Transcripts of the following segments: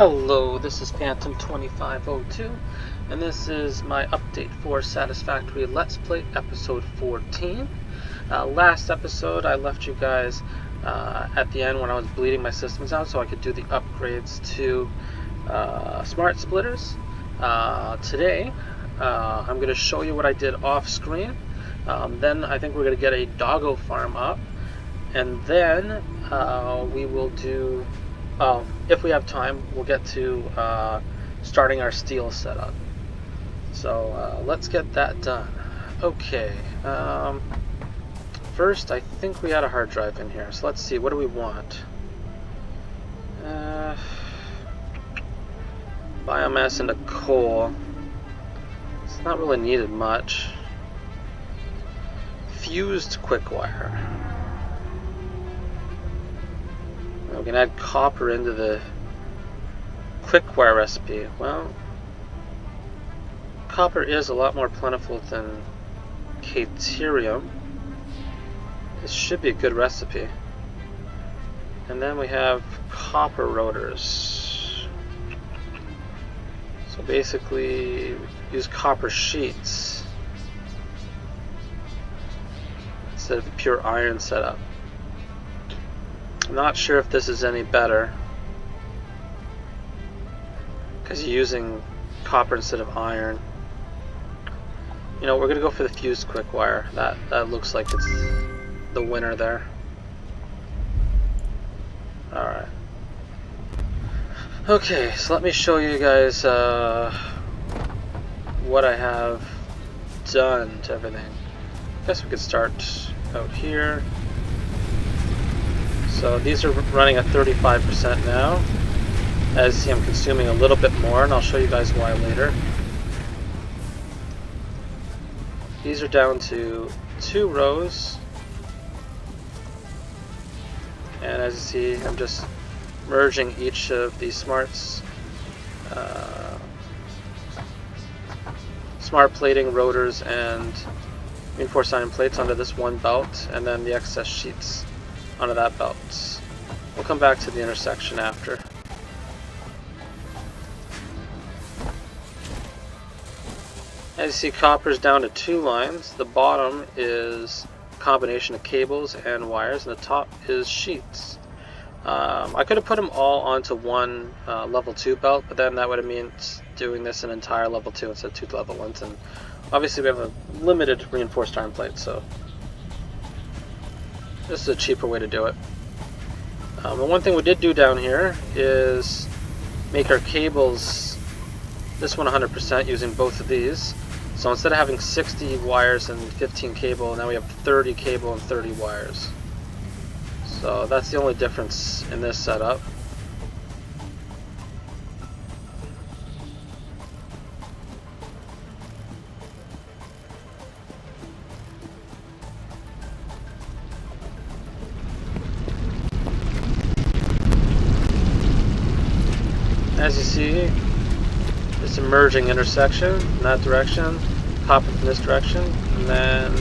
Hello, this is Phantom 2502, and this is my update for Satisfactory Let's Play episode 14. Last episode, I left you guys at the end when I was bleeding my systems out so I could do the upgrades to smart splitters. Today, I'm going to show you what I did off screen. Then I think we're going to get a doggo farm up, and then we will do... if we have time, we'll get to starting our steel setup. So let's get that done. Okay. First, I think we had a hard drive in here. So let's see. What do we want? Biomass into coal. It's not really needed much. Fused quick wire. We can add copper into the quick wire recipe. Well, copper is a lot more plentiful than caterium. This should be a good recipe. And then we have copper rotors. So basically, use copper sheets instead of a pure iron setup. I'm not sure if this is any better because you're using copper instead of iron. You know, we're gonna go for the fused quick wire. That looks like it's the winner there. Alright. Okay, so let me show you guys what I have done to everything. I guess we could start out here. So these are running at 35% now. As you see, I'm consuming a little bit more, and I'll show you guys why later. These are down to 2 rows. And as you see, I'm just merging each of these smart plating rotors and reinforced iron plates onto this one belt, and then the excess sheets onto that belt. We'll come back to the intersection after. As you see, copper's down to 2 lines. The bottom is a combination of cables and wires, and the top is sheets. I could have put them all onto one level 2 belt, but then that would have meant doing this an entire level 2 instead of 2 level 1s, and obviously we have a limited reinforced iron plate, so this is a cheaper way to do it. And one thing we did do down here is make our cables, this one 100% using both of these. So instead of having 60 wires and 15 cable, now we have 30 cable and 30 wires. So that's the only difference in this setup. As you see, this emerging intersection in that direction, copper from this direction, and then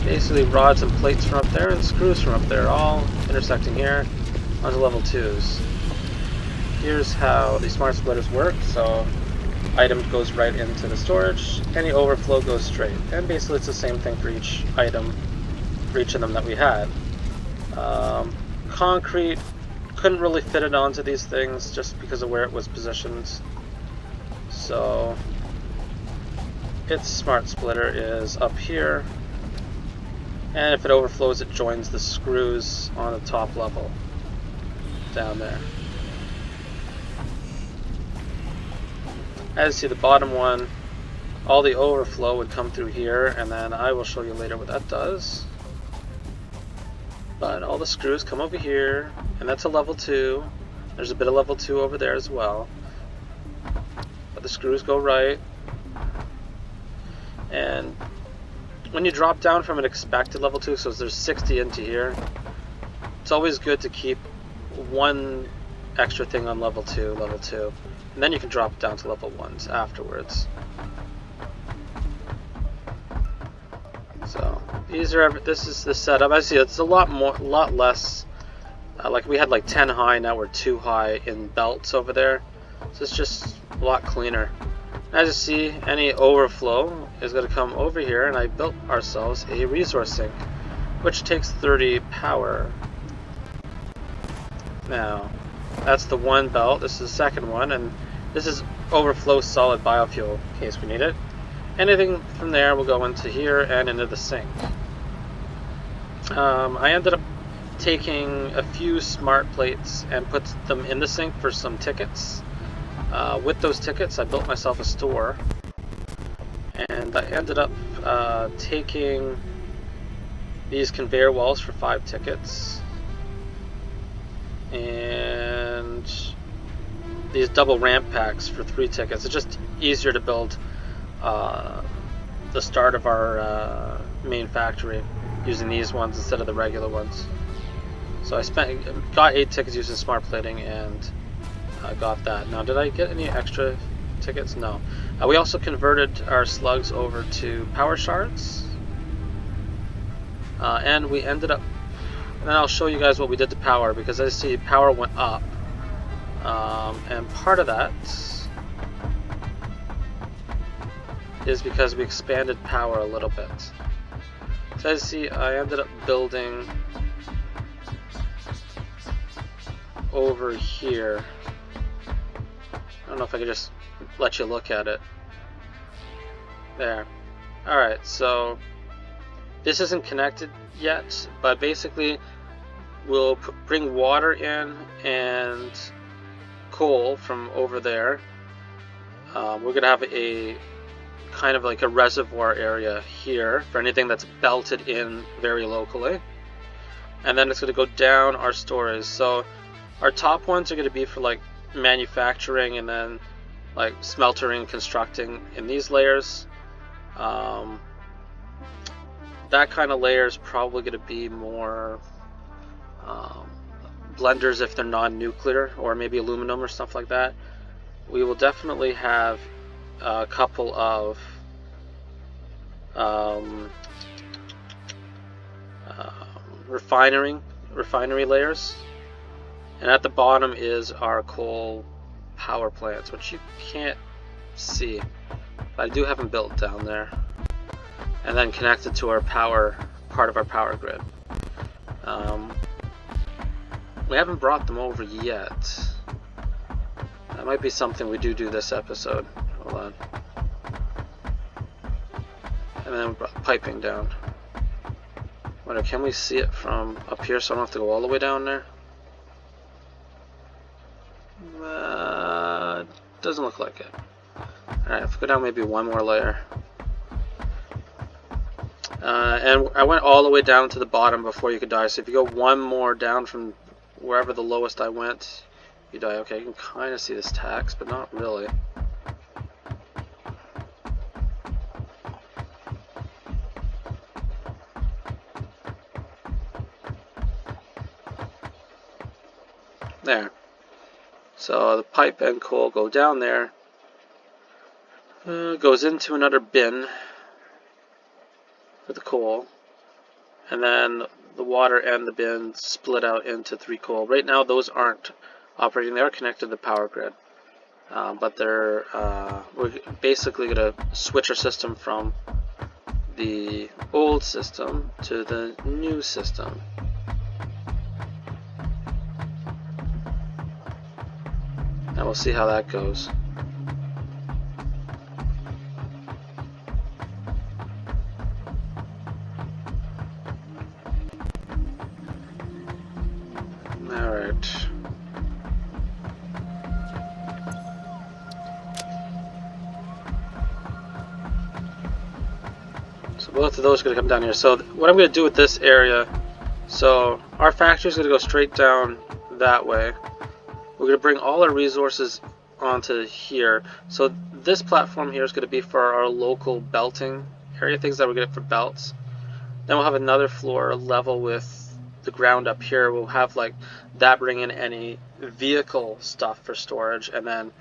basically rods and plates from up there and screws from up there, all intersecting here onto level 2s. Here's how the smart splitters work. So item goes right into the storage, any overflow goes straight, and basically it's the same thing for each item, for each of them that we had. Concrete, couldn't really fit it onto these things just because of where it was positioned. So its smart splitter is up here, and if it overflows, it joins the screws on the top level down there. As you see, the bottom one, all the overflow would come through here, and then I will show you later what that does. But all the screws come over here, and that's a level 2. There's a bit of level 2 over there as well. But the screws go right. And when you drop down from an expected level 2, so there's 60 into here, it's always good to keep one extra thing on level 2, and then you can drop down to level 1s afterwards. So this is the setup. I see it's a lot less Like we had like 10 high, now we're 2 high in belts over there. So it's just a lot cleaner. As you see, any overflow is going to come over here, and I built ourselves a resource sink, which takes 30 power. Now, that's the one belt. This is the second one, and this is overflow solid biofuel in case we need it. Anything from there will go into here and into the sink. I ended up taking a few smart plates and put them in the sink for some tickets. With those tickets, I built myself a store, and I ended up taking these conveyor walls for 5 tickets, and these double ramp packs for 3 tickets. It's just easier to build the start of our main factory using these ones instead of the regular ones. So I got 8 tickets using smart plating, and I got that. Now, did I get any extra tickets? No. We also converted our slugs over to power shards, and we ended up, and then I'll show you guys what we did to power, because I see power went up, and part of that is because we expanded power a little bit. So as you see, I ended up building over here. I don't know if I could just let you look at it. There. Alright, so this isn't connected yet, but basically we'll bring water in and coal from over there. We're going to have a kind of like a reservoir area here for anything that's belted in very locally. And then it's going to go down our stories. So our top ones are going to be for like manufacturing, and then like smeltering, constructing in these layers. That kind of layer is probably going to be more blenders if they're non-nuclear, or maybe aluminum or stuff like that. We will definitely have a couple of refinery layers, and at the bottom is our coal power plants, which you can't see, but I do have them built down there, and then connected to our power, part of our power grid. We haven't brought them over yet. That might be something we do this episode. Hold on. And then we brought piping down. Wonder, can we see it from up here so I don't have to go all the way down there? Doesn't look like it. Alright, if we go down maybe one more layer. And I went all the way down to the bottom before you could die. So if you go one more down from wherever the lowest I went, you die. Okay, you can kind of see this tax, but not really. There. So the pipe and coal go down there. Goes into another bin for the coal, and then the water and the bin split out into 3 coal. Right now those aren't operating, they are connected to the power grid, but they're we're basically going to switch our system from the old system to the new system. And we'll see how that goes. Alright. So both of those are going to come down here. So what I'm going to do with this area, so our factory is going to go straight down that way. We're going to bring all our resources onto here. So this platform here is going to be for our local belting area, things that we're going to for belts. Then we'll have another floor level with the ground up here. We'll have like that, bring in any vehicle stuff for storage, and then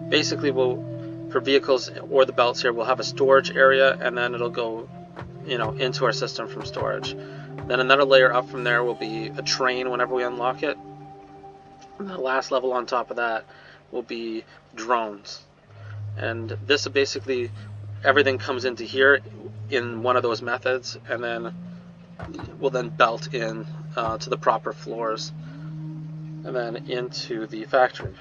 basically for vehicles or the belts here, we'll have a storage area, and then it'll go, you know, into our system from storage. Then another layer up from there will be a train whenever we unlock it, And the last level on top of that will be drones. And this basically, everything comes into here in one of those methods, and then will then belt in to the proper floors, and then into the factory.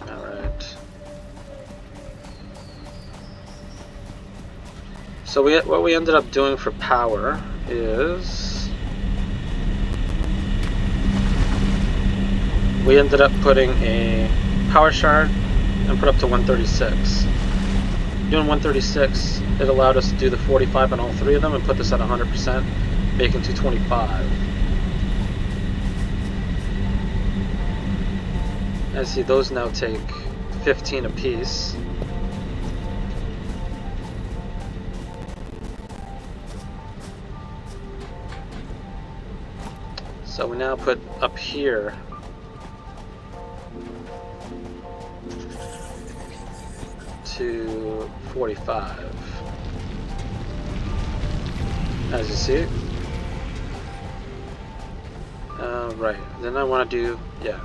Alright. So what we ended up doing for power is we ended up putting a power shard and put up to 136. Doing 136, it allowed us to do the 45 on all three of them and put this at 100%, making 225. I see those now take 15 apiece. So we now put up here to 45, as you see. Right, then I want to do, yeah.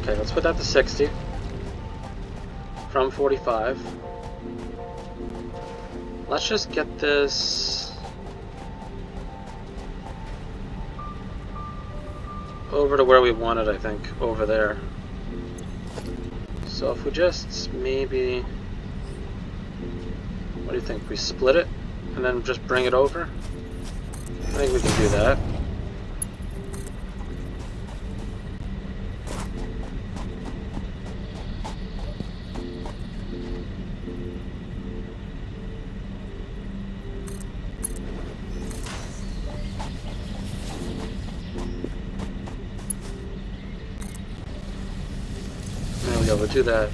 Okay, let's put that to 60 from 45. Let's just get this over to where we want it, I think, over there. So if we just maybe, what do you think, we split it and then just bring it over? I think we can do that. There we go, we'll do that.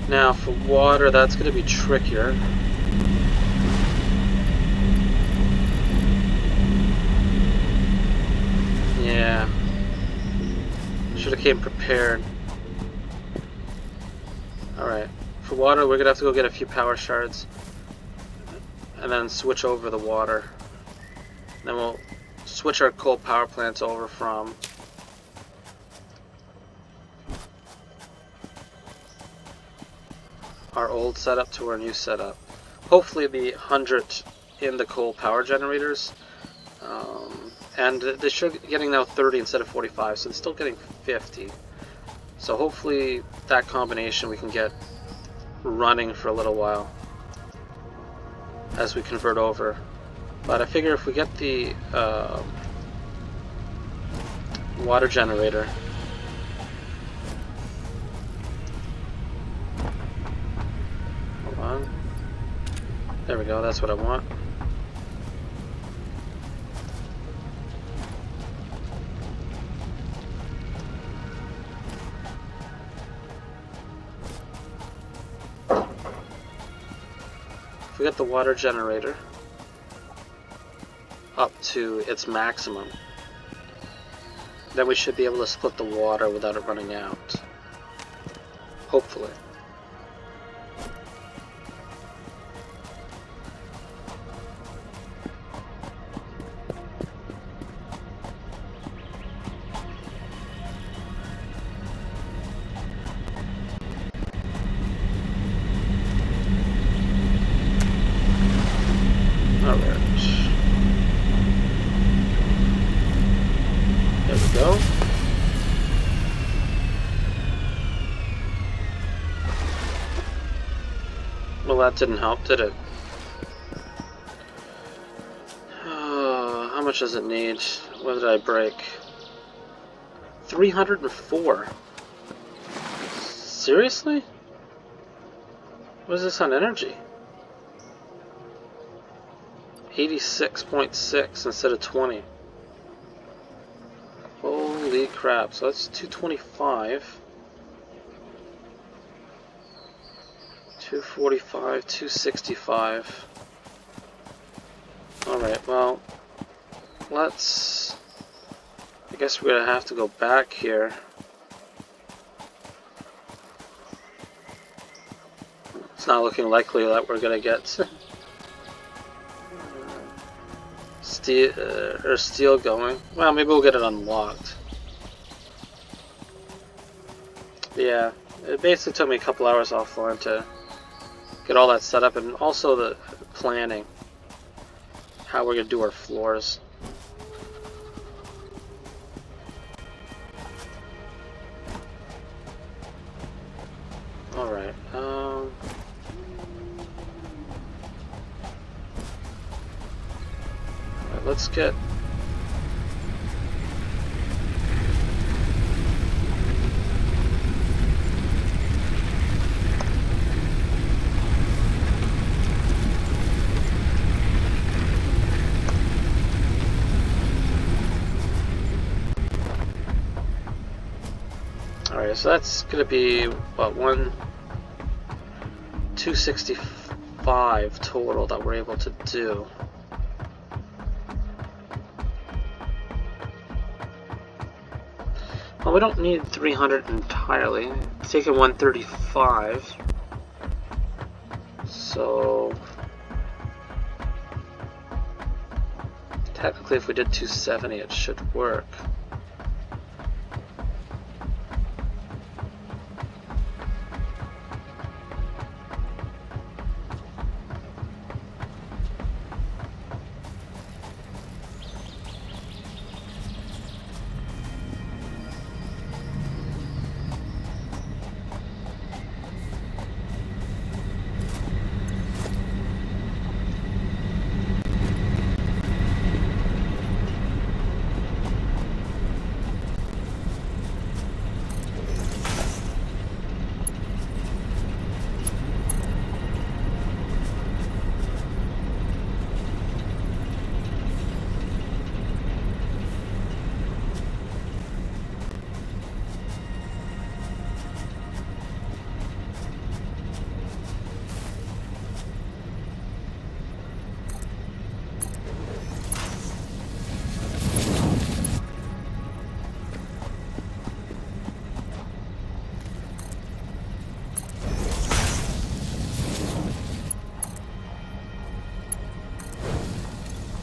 Now for water, that's going to be trickier. Yeah. Should have came prepared. Alright. For water, we're going to have to go get a few power shards. And then switch over the water. Then we'll switch our coal power plants over from our old setup to our new setup. Hopefully the 100 in the coal power generators. And they should be getting now 30 instead of 45, so they're still getting 50. So hopefully that combination we can get running for a little while as we convert over. But I figure if we get the water generator, hold on, there we go, that's what I want. If we get the water generator up to its maximum, then we should be able to split the water without it running out. Hopefully. There we go. Well, that didn't help, did it? How much does it need? What did I break? 304. Seriously? What is this on energy? 86.6 instead of 20. Holy crap, so that's 225. 245, 265. Alright, well, let's guess we're gonna have to go back here. It's not looking likely that we're gonna get steel going. Well, maybe we'll get it unlocked. Yeah, it basically took me a couple hours offline to get all that set up, and also the planning how we're gonna do our floors. Alright, let's get... Alright, so that's gonna be, what, 265 total that we're able to do. Well, we don't need 300 entirely. It's taking 135. So technically if we did 270 it should work.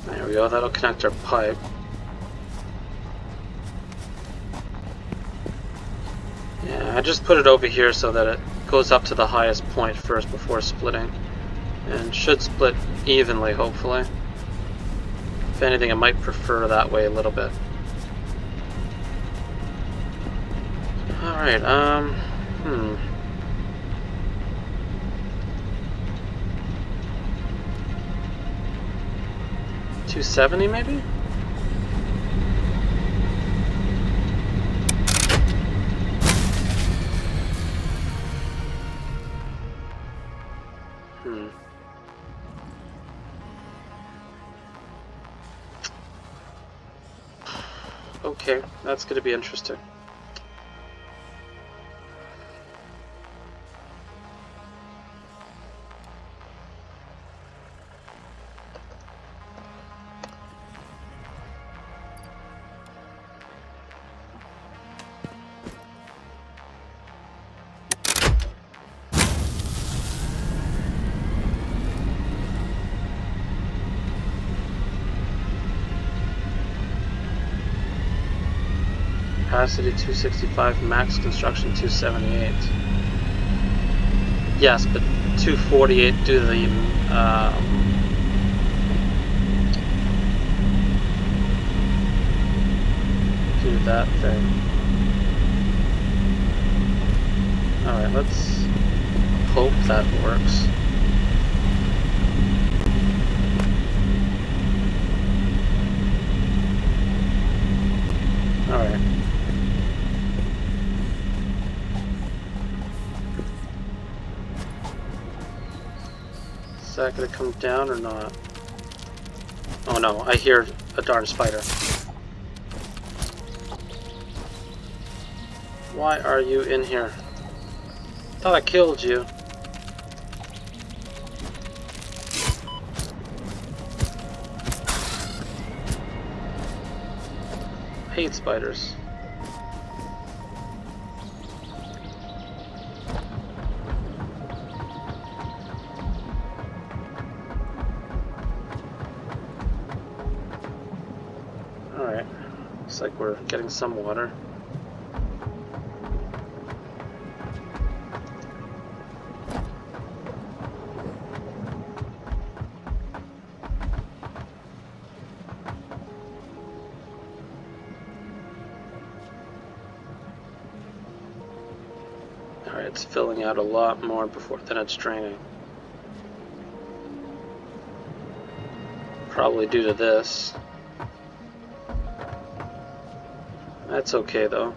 There we go, that'll connect our pipe. Yeah, I just put it over here so that it goes up to the highest point first before splitting. And should split evenly, hopefully. If anything, I might prefer that way a little bit. Alright, 270 maybe? Okay, that's going to be interesting. Capacity 265, max construction 278. Yes, but 248 due to the do that thing. Alright, let's hope that works. Alright. Is that gonna come down or not? Oh no, I hear a darn spider. Why are you in here? Thought I killed you. I hate spiders. Alright, looks like we're getting some water. Alright, it's filling out a lot more than it's draining. Probably due to this. That's okay though.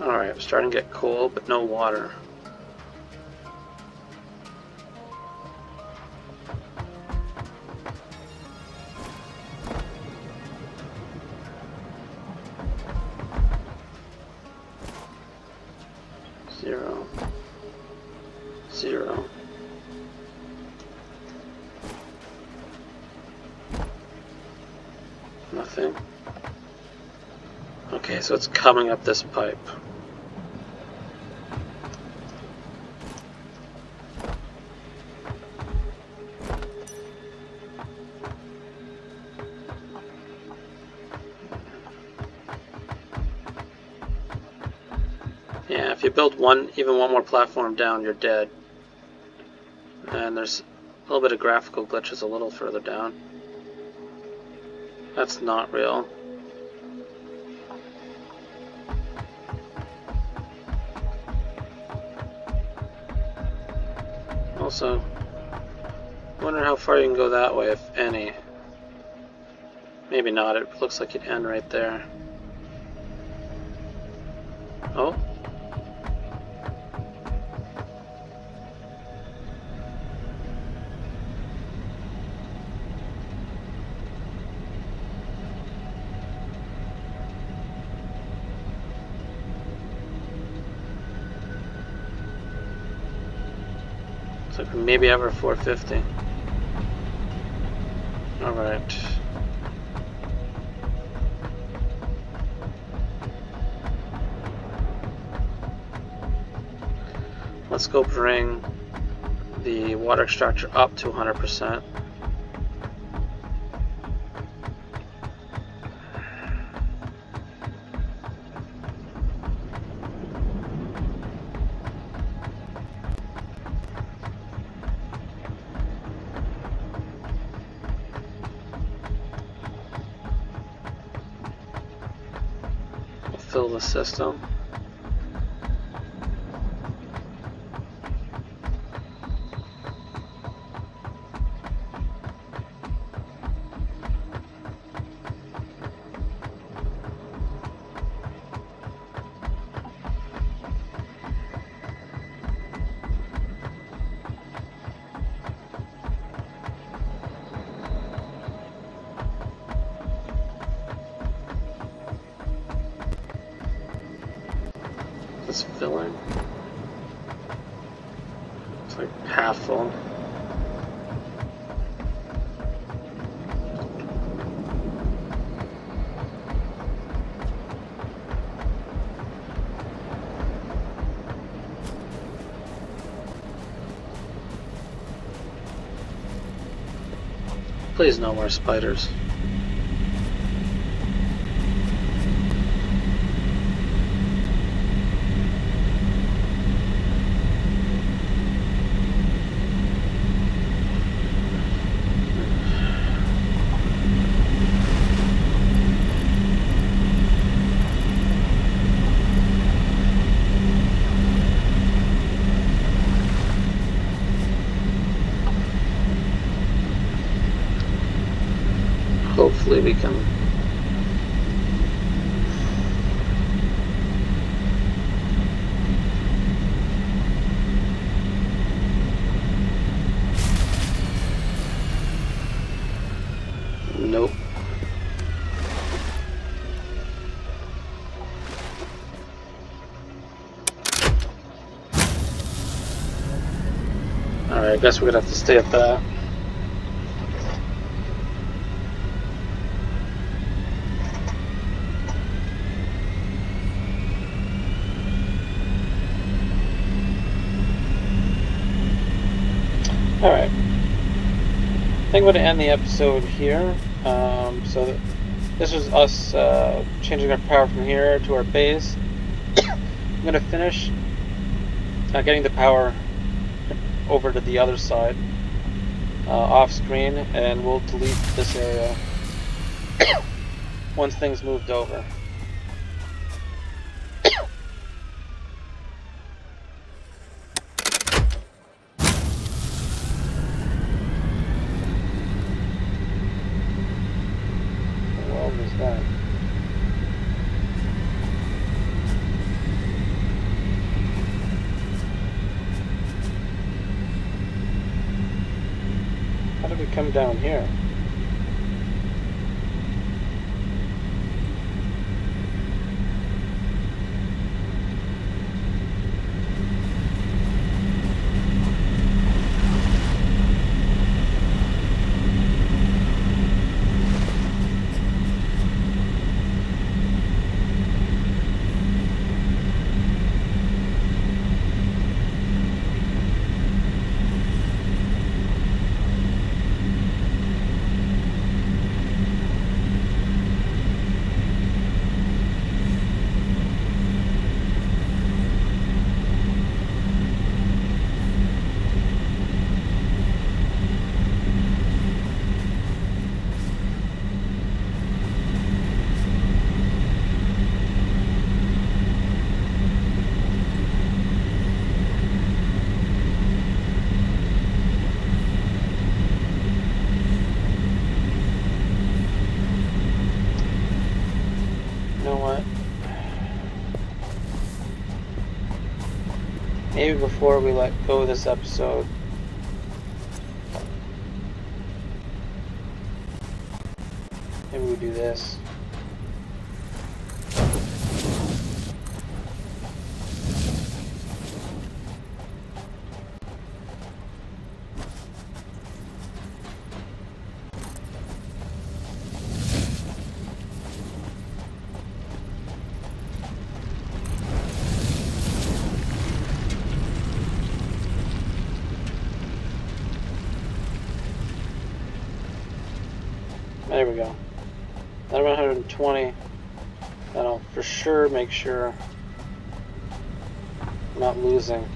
Alright, I'm starting to get cold, but no water. Zero. Zero. Nothing. Okay, so it's coming up this pipe. Yeah, if you build even one more platform down, you're dead. And there's a little bit of graphical glitches a little further down. That's not real. Also, I wonder how far you can go that way, if any. Maybe not, it looks like you'd end right there. Oh? Looks like we maybe have our 450. Alright. Let's go bring the water extractor up to 100%. We'll fill the system. It's filling. It's like half full. Please no more spiders. Hopefully we can nope. Alright, I guess we're gonna have to stay at that. Alright, I think I'm going to end the episode here. This was us changing our power from here to our base. I'm going to finish getting the power over to the other side off screen, and we'll delete this area once things moved over. What was that? How did we come down here? Maybe before we let go of this episode, maybe we do this. There we go. Another 120. That'll for sure make sure I'm not losing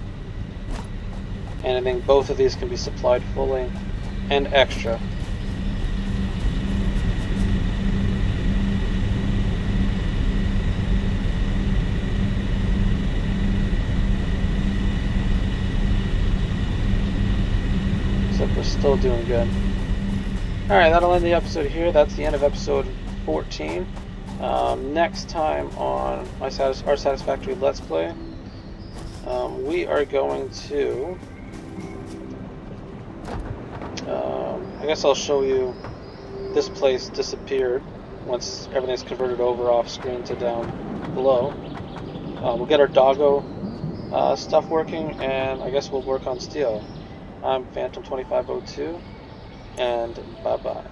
anything. Both of these can be supplied fully and extra. Except we're still doing good. Alright, that'll end the episode here. That's the end of episode 14. Next time on our Satisfactory Let's Play, we are going to... I guess I'll show you this place disappeared once everything's converted over off screen to down below. We'll get our doggo stuff working, and I guess we'll work on steel. I'm Phantom 2502. And bye-bye.